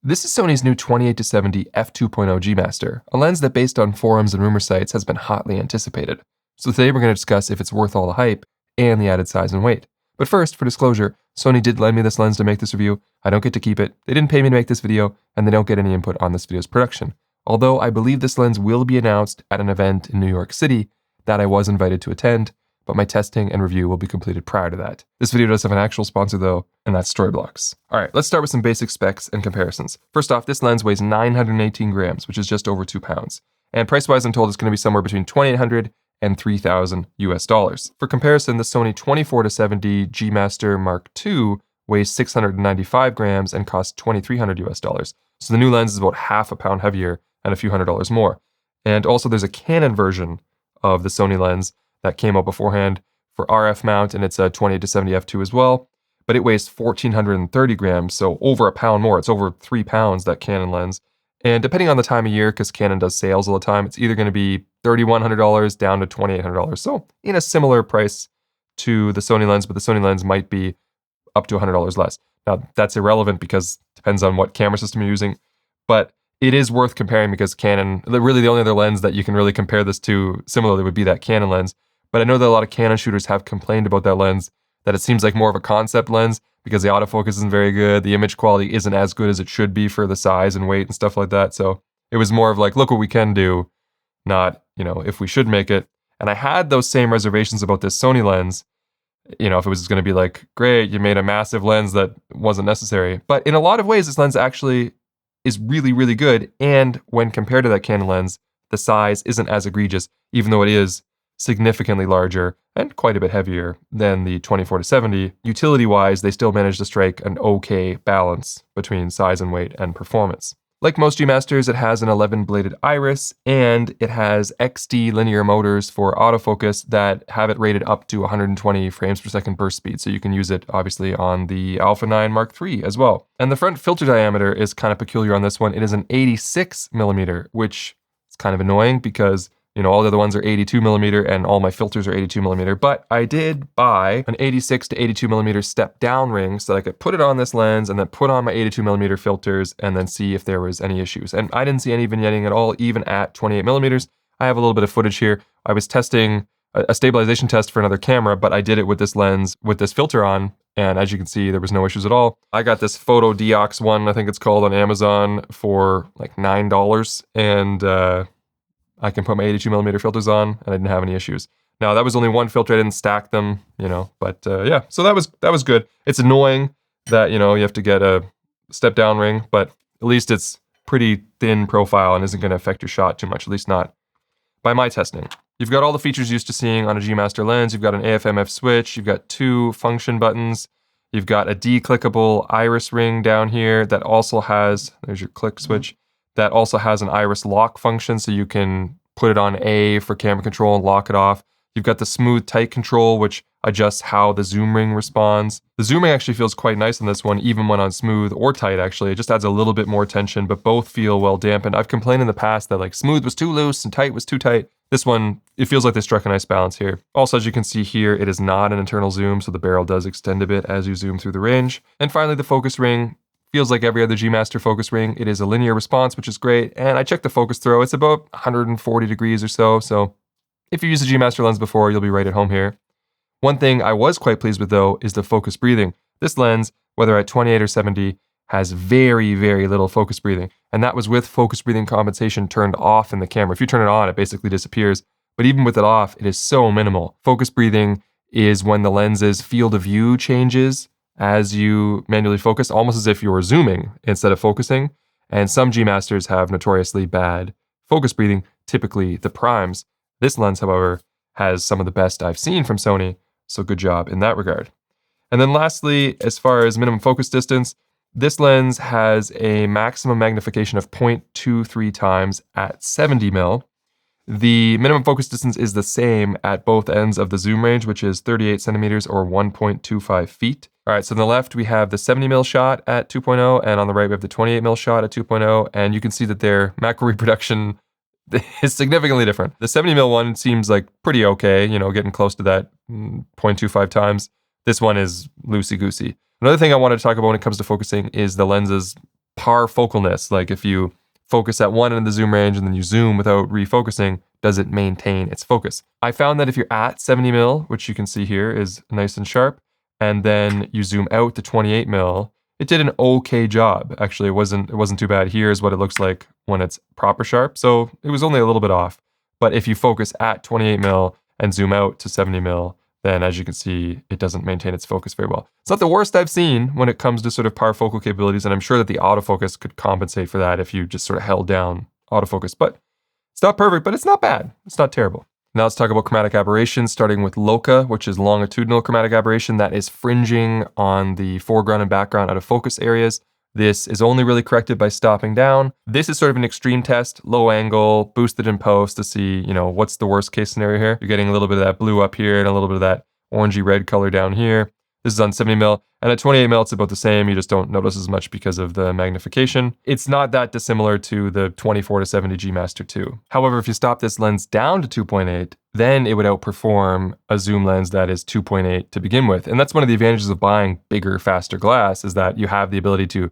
This is Sony's new 28-70 f2.0 G Master, a lens that based on forums and rumor sites has been hotly anticipated. So today we're going to discuss if it's worth all the hype and the added size and weight. But first, for disclosure, Sony did lend me this lens to make this review. I don't get to keep it, they didn't pay me to make this video, and they don't get any input on this video's production. Although I believe this lens will be announced at an event in New York City that I was invited to attend, but my testing and review will be completed prior to that. This video does have an actual sponsor though, and that's Storyblocks. All right, let's start with some basic specs and comparisons. First off, this lens weighs 918 grams, which is just over 2 pounds. And price-wise, I'm told it's going to be somewhere between $2,800 and $3,000 US. For comparison, the Sony 24-70 G Master Mark II weighs 695 grams and costs $2,300 US. So the new lens is about half a pound heavier and a few $100s more. And also there's a Canon version of the Sony lens that came out beforehand for RF mount, and it's a 28-70 f2 as well, but it weighs 1,430 grams, so over a pound more. It's over 3 pounds, that Canon lens. And depending on the time of year, because Canon does sales all the time, it's either going to be $3,100 down to $2,800. So in a similar price to the Sony lens, but the Sony lens might be up to $100 less. Now, that's irrelevant because it depends on what camera system you're using, but it is worth comparing because Canon, really the only other lens that you can really compare this to similarly would be that Canon lens. But I know that a lot of Canon shooters have complained about that lens, that it seems like more of a concept lens because the autofocus isn't very good, the image quality isn't as good as it should be for the size and weight and stuff like that. So it was more of like, look what we can do, not, if we should make it. And I had those same reservations about this Sony lens, if it was going to be like, great, you made a massive lens that wasn't necessary. But in a lot of ways, this lens actually is really, really good. And when compared to that Canon lens, the size isn't as egregious, even though it is significantly larger and quite a bit heavier than the 24-70. Utility-wise, they still managed to strike an okay balance between size and weight and performance. Like most G Masters, it has an 11-bladed iris, and it has XD linear motors for autofocus that have it rated up to 120 frames per second burst speed, so you can use it, obviously, on the Alpha 9 Mark III as well. And the front filter diameter is kind of peculiar on this one. It is an 86mm, which is kind of annoying because all the other ones are 82mm and all my filters are 82mm, but I did buy an 86 to 82mm step down ring so that I could put it on this lens and then put on my 82mm filters and then see if there was any issues. And I didn't see any vignetting at all, even at 28mm. I have a little bit of footage here. I was testing a stabilization test for another camera, but I did it with this lens with this filter on, and as you can see, there was no issues at all. I got this Photo Deox one, I think it's called, on Amazon for like $9, and I can put my 82mm filters on, and I didn't have any issues. Now, that was only one filter, I didn't stack them, but yeah, so that was good. It's annoying that, you have to get a step down ring, but at least it's pretty thin profile and isn't gonna affect your shot too much, at least not by my testing. You've got all the features you're used to seeing on a G Master lens. You've got an AF/MF switch, you've got 2 function buttons, you've got a declickable iris ring down here that also has, there's your click switch, that also has an iris lock function, so you can put it on A for camera control and lock it off. You've got the smooth tight control, which adjusts how the zoom ring responds. The zoom ring actually feels quite nice on this one, even when on smooth or tight, actually. It just adds a little bit more tension, but both feel well dampened. I've complained in the past that like smooth was too loose and tight was too tight. This one, it feels like they struck a nice balance here. Also, as you can see here, it is not an internal zoom, so the barrel does extend a bit as you zoom through the range. And finally, the focus ring feels like every other G Master focus ring. It is a linear response, which is great. And I checked the focus throw. It's about 140 degrees or so. So if you used a G Master lens before, you'll be right at home here. One thing I was quite pleased with though is the focus breathing. This lens, whether at 28 or 70, has very, very little focus breathing. And that was with focus breathing compensation turned off in the camera. If you turn it on, it basically disappears. But even with it off, it is so minimal. Focus breathing is when the lens's field of view changes as you manually focus, almost as if you're zooming instead of focusing. And some G Masters have notoriously bad focus breathing, typically the primes. This lens, however, has some of the best I've seen from Sony, so good job in that regard. And then lastly, as far as minimum focus distance, this lens has a maximum magnification of 0.23 times at 70mm. The minimum focus distance is the same at both ends of the zoom range, which is 38 centimeters or 1.25 feet. All right, so on the left, we have the 70mm shot at 2.0, and on the right, we have the 28mm shot at 2.0, and you can see that their macro reproduction is significantly different. The 70mm one seems like pretty okay, getting close to that 0.25 times. This one is loosey-goosey. Another thing I wanted to talk about when it comes to focusing is the lens's Parfocalness, like if you focus at one end of the zoom range and then you zoom without refocusing, does it maintain its focus? I found that if you're at 70mm, which you can see here is nice and sharp, and then you zoom out to 28mm, it did an okay job. Actually, it wasn't too bad. Here's what it looks like when it's proper sharp. So it was only a little bit off. But if you focus at 28mm and zoom out to 70mm, then as you can see, it doesn't maintain its focus very well. It's not the worst I've seen when it comes to sort of parfocal capabilities, and I'm sure that the autofocus could compensate for that if you just sort of held down autofocus. But it's not perfect, but it's not bad. It's not terrible. Now let's talk about chromatic aberration, starting with Bokeh, which is longitudinal chromatic aberration that is fringing on the foreground and background out of focus areas. This is only really corrected by stopping down. This is sort of an extreme test, low angle, boosted in post to see, what's the worst case scenario here. You're getting a little bit of that blue up here and a little bit of that orangey red color down here. This is on 70mm, and at 28mm it's about the same. You just don't notice as much because of the magnification. It's not that dissimilar to the 24-70 G Master 2. However, if you stop this lens down to 2.8, then it would outperform a zoom lens that is 2.8 to begin with. And that's one of the advantages of buying bigger, faster glass, is that you have the ability to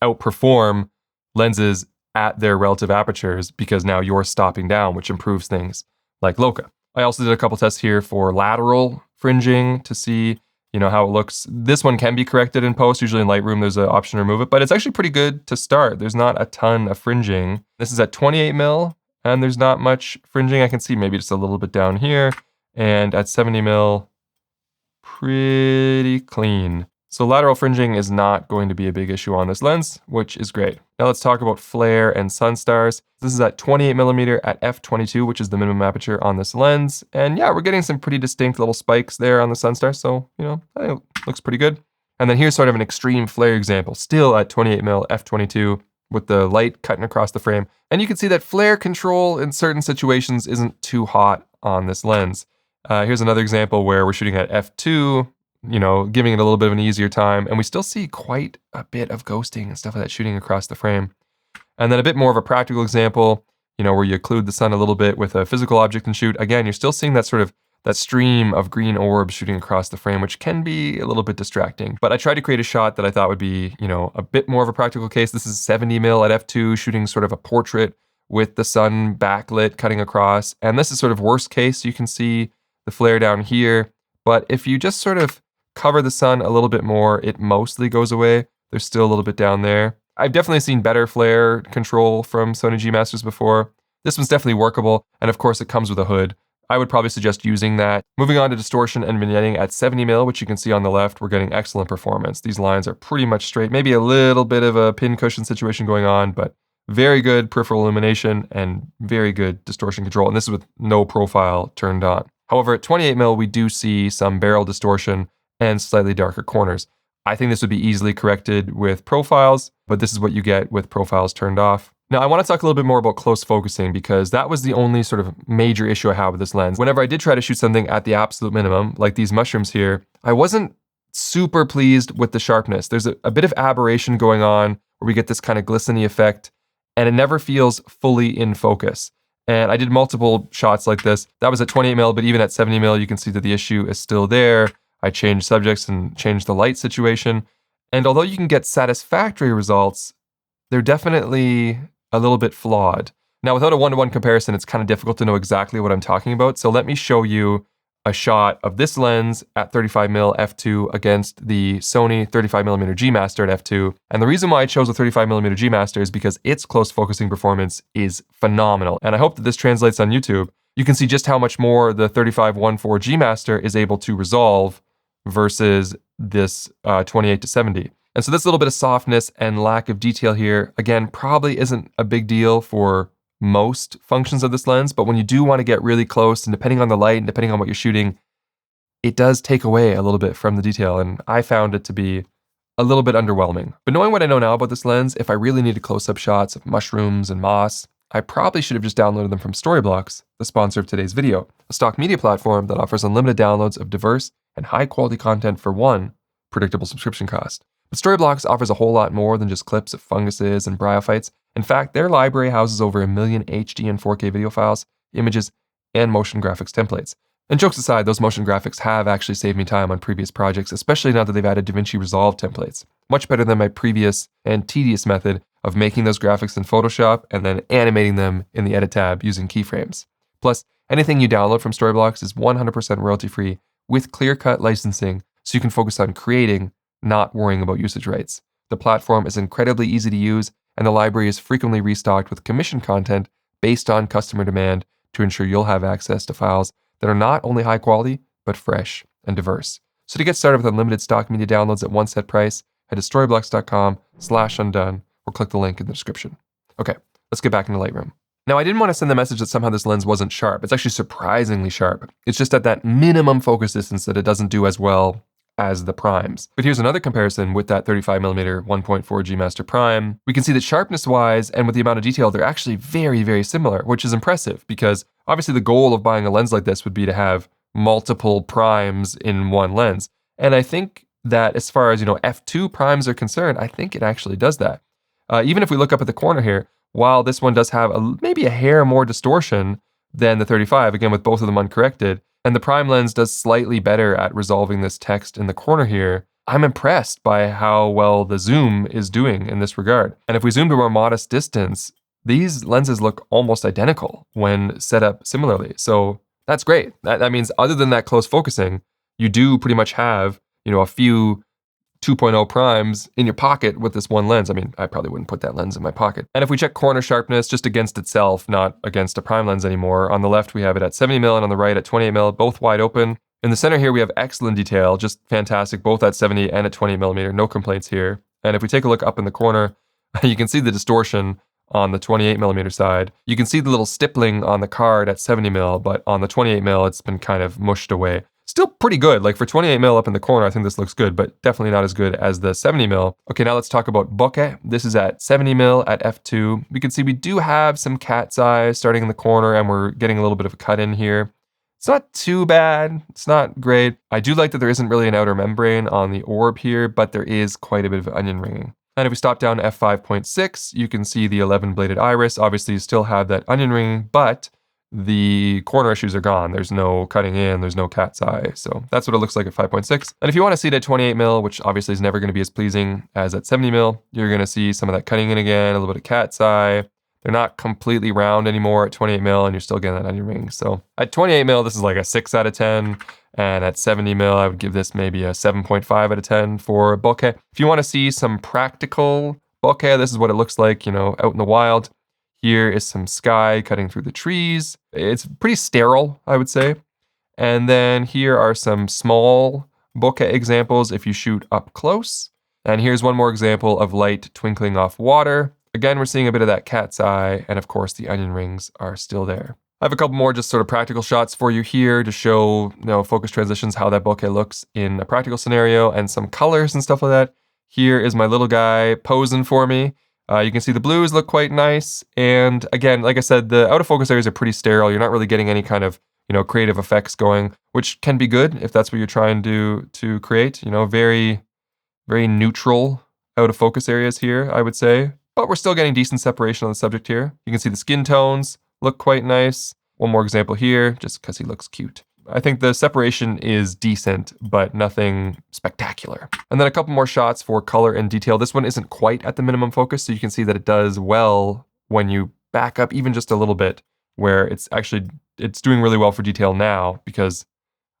outperform lenses at their relative apertures because now you're stopping down, which improves things like Bokeh. I also did a couple tests here for lateral fringing to see how it looks. This one can be corrected in post. Usually in Lightroom, there's an option to remove it, but it's actually pretty good to start. There's not a ton of fringing. This is at 28mm, and there's not much fringing. I can see maybe just a little bit down here, and at 70mm, pretty clean. So lateral fringing is not going to be a big issue on this lens, which is great. Now let's talk about flare and Sunstars. This is at 28mm at f/22, which is the minimum aperture on this lens. And yeah, we're getting some pretty distinct little spikes there on the Sunstars, so, I think it looks pretty good. And then here's sort of an extreme flare example, still at 28mm f/22 with the light cutting across the frame. And you can see that flare control in certain situations isn't too hot on this lens. Here's another example where we're shooting at f2, giving it a little bit of an easier time, and we still see quite a bit of ghosting and stuff like that shooting across the frame. And then a bit more of a practical example, where you occlude the sun a little bit with a physical object and shoot. Again, you're still seeing that that stream of green orbs shooting across the frame, which can be a little bit distracting. But I tried to create a shot that I thought would be, a bit more of a practical case. This is 70mm at f2, shooting sort of a portrait with the sun backlit cutting across. And this is sort of worst case. You can see the flare down here. But if you just sort of cover the sun a little bit more, it mostly goes away. There's still a little bit down there. I've definitely seen better flare control from Sony G Masters before. This one's definitely workable, and of course it comes with a hood. I would probably suggest using that. Moving on to distortion and vignetting at 70mm, which you can see on the left, we're getting excellent performance. These lines are pretty much straight, maybe a little bit of a pin cushion situation going on, but very good peripheral illumination and very good distortion control, and this is with no profile turned on. However, at 28mm, we do see some barrel distortion and slightly darker corners. I think this would be easily corrected with profiles, but this is what you get with profiles turned off. Now, I want to talk a little bit more about close focusing because that was the only sort of major issue I had with this lens. Whenever I did try to shoot something at the absolute minimum, like these mushrooms here, I wasn't super pleased with the sharpness. There's a bit of aberration going on where we get this kind of glistening effect, and it never feels fully in focus. And I did multiple shots like this. That was at 28mm, but even at 70mm, you can see that the issue is still there. I changed subjects and changed the light situation. And although you can get satisfactory results, they're definitely a little bit flawed. Now, without a one-to-one comparison, it's kind of difficult to know exactly what I'm talking about. So let me show you a shot of this lens at 35mm f2 against the Sony 35mm G Master at f2. And the reason why I chose the 35mm G Master is because its close focusing performance is phenomenal. And I hope that this translates on YouTube. You can see just how much more the 35-1.4 G Master is able to resolve versus this 28-70. And so this little bit of softness and lack of detail here, again, probably isn't a big deal for most functions of this lens, but when you do want to get really close, and depending on the light and depending on what you're shooting, it does take away a little bit from the detail, and I found it to be a little bit underwhelming. But knowing what I know now about this lens, if I really needed close-up shots of mushrooms and moss, I probably should have just downloaded them from Storyblocks, the sponsor of today's video, a stock media platform that offers unlimited downloads of diverse and high-quality content for one predictable subscription cost. But Storyblocks offers a whole lot more than just clips of funguses and bryophytes. In fact, their library houses over 1 million HD and 4K video files, images, and motion graphics templates. And jokes aside, those motion graphics have actually saved me time on previous projects, especially now that they've added DaVinci Resolve templates. Much better than my previous and tedious method of making those graphics in Photoshop and then animating them in the Edit tab using keyframes. Plus, anything you download from Storyblocks is 100% royalty-free with clear-cut licensing, so you can focus on creating, not worrying about usage rights. The platform is incredibly easy to use, and the library is frequently restocked with commission content based on customer demand to ensure you'll have access to files that are not only high quality, but fresh and diverse. So to get started with unlimited stock media downloads at one set price, head to storyblocks.com/undone or click the link in the description. Okay, let's get back into Lightroom. Now, I didn't want to send the message that somehow this lens wasn't sharp. It's actually surprisingly sharp. It's just at that minimum focus distance that it doesn't do as well as the primes. But here's another comparison with that 35mm 1.4 G Master Prime. We can see that sharpness-wise and with the amount of detail, they're actually very, very similar, which is impressive because obviously the goal of buying a lens like this would be to have multiple primes in one lens. And I think that as far as, f2 primes are concerned, I think it actually does that. Even if we look up at the corner here, while this one does have maybe a hair more distortion than the 35, again with both of them uncorrected, and the prime lens does slightly better at resolving this text in the corner here, I'm impressed by how well the zoom is doing in this regard. And if we zoom to a more modest distance, these lenses look almost identical when set up similarly. So that's great. That means other than that close focusing, you do pretty much have, a few 2.0 primes in your pocket with this one lens. I mean, I probably wouldn't put that lens in my pocket. And if we check corner sharpness just against itself, not against a prime lens anymore, on the left we have it at 70mm and on the right at 28mm, both wide open. In the center here we have excellent detail, just fantastic, both at 70 and at 28mm, no complaints here. And if we take a look up in the corner, you can see the distortion on the 28mm side. You can see the little stippling on the card at 70mm, but on the 28mm it's been kind of mushed away. Still pretty good. Like for 28mm up in the corner, I think this looks good, but definitely not as good as the 70mm. Okay, now let's talk about bokeh. This is at 70mm at f2. We can see we do have some cat's eye starting in the corner, and we're getting a little bit of a cut in here. It's not too bad. It's not great. I do like that there isn't really an outer membrane on the orb here, but there is quite a bit of onion ringing. And if we stop down to f5.6, you can see the 11-bladed iris. Obviously, you still have that onion ringing, but the corner issues are gone. There's no cutting in, there's no cat's eye. So that's what it looks like at 5.6. And if you want to see it at 28mm, which obviously is never going to be as pleasing as at 70mm, you're going to see some of that cutting in again, a little bit of cat's eye. They're not completely round anymore at 28mm, and you're still getting that onion ring. So at 28mm, this is like a 6 out of 10. And at 70mm, I would give this maybe a 7.5 out of 10 for bokeh. If you want to see some practical bokeh, this is what it looks like, out in the wild. Here is some sky cutting through the trees. It's pretty sterile, I would say. And then here are some small bokeh examples if you shoot up close. And here's one more example of light twinkling off water. Again, we're seeing a bit of that cat's eye, and of course the onion rings are still there. I have a couple more just sort of practical shots for you here to show, focus transitions, how that bokeh looks in a practical scenario, and some colors and stuff like that. Here is my little guy posing for me. You can see the blues look quite nice. And again, like I said, the out of focus areas are pretty sterile. You're not really getting any kind of, creative effects going, which can be good if that's what you're trying to create. Very, very neutral out of focus areas here, I would say. But we're still getting decent separation on the subject here. You can see the skin tones look quite nice. One more example here, just because he looks cute. I think the separation is decent, but nothing spectacular. And then a couple more shots for color and detail. This one isn't quite at the minimum focus, so you can see that it does well when you back up even just a little bit, where it's doing really well for detail now because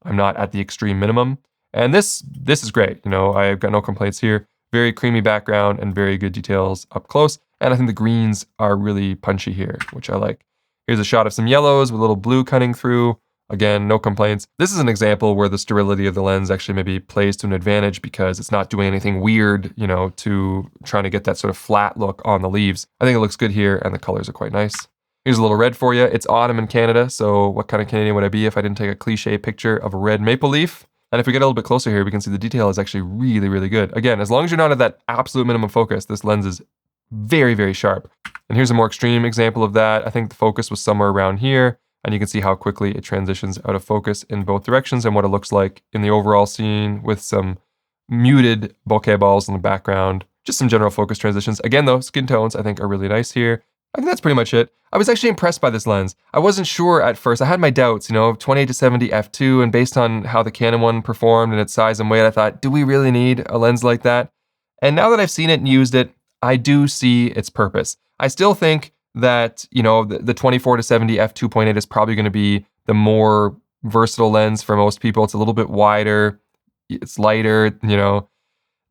I'm not at the extreme minimum. And this is great. I've got no complaints here. Very creamy background and very good details up close. And I think the greens are really punchy here, which I like. Here's a shot of some yellows with a little blue cutting through. Again, no complaints. This is an example where the sterility of the lens actually maybe plays to an advantage because it's not doing anything weird, to trying to get that sort of flat look on the leaves. I think it looks good here, and the colors are quite nice. Here's a little red for you. It's autumn in Canada, so what kind of Canadian would I be if I didn't take a cliche picture of a red maple leaf? And if we get a little bit closer here, we can see the detail is actually really, really good. Again, as long as you're not at that absolute minimum focus, this lens is very, very sharp. And here's a more extreme example of that. I think the focus was somewhere around here. And you can see how quickly it transitions out of focus in both directions and what it looks like in the overall scene with some muted bokeh balls in the background. Just some general focus transitions. Again, though, skin tones I think are really nice here. I think that's pretty much it. I was actually impressed by this lens. I wasn't sure at first. I had my doubts, 28-70 f2, and based on how the Canon one performed and its size and weight, I thought, do we really need a lens like that? And now that I've seen it and used it, I do see its purpose. I still think that, the 24-70 f2.8 is probably going to be the more versatile lens for most people. It's a little bit wider, it's lighter,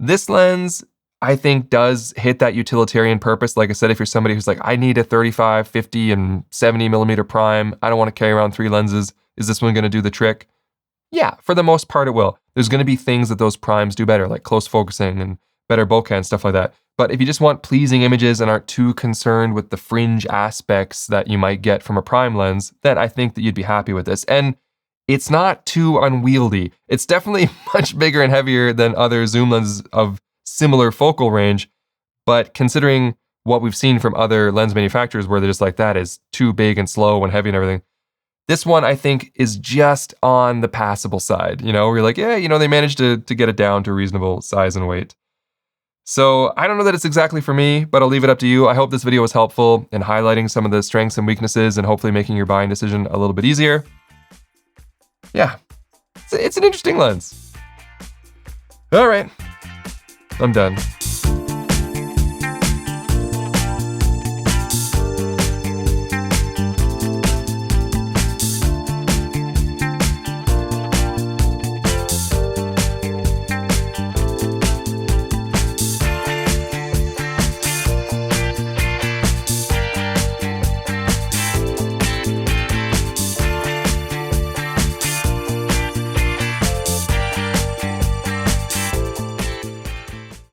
This lens, I think, does hit that utilitarian purpose. Like I said, if you're somebody who's like, I need a 35, 50, and 70mm prime, I don't want to carry around 3 lenses, is this one going to do the trick? Yeah, for the most part it will. There's going to be things that those primes do better, like close focusing and better bokeh and stuff like that. But if you just want pleasing images and aren't too concerned with the fringe aspects that you might get from a prime lens, then I think that you'd be happy with this. And it's not too unwieldy. It's definitely much bigger and heavier than other zoom lenses of similar focal range, but considering what we've seen from other lens manufacturers where they're just like, that is too big and slow and heavy and everything, this one I think is just on the passable side, where you're like, yeah, they managed to get it down to a reasonable size and weight. So I don't know that it's exactly for me, but I'll leave it up to you. I hope this video was helpful in highlighting some of the strengths and weaknesses and hopefully making your buying decision a little bit easier. Yeah, it's an interesting lens. All right, I'm done.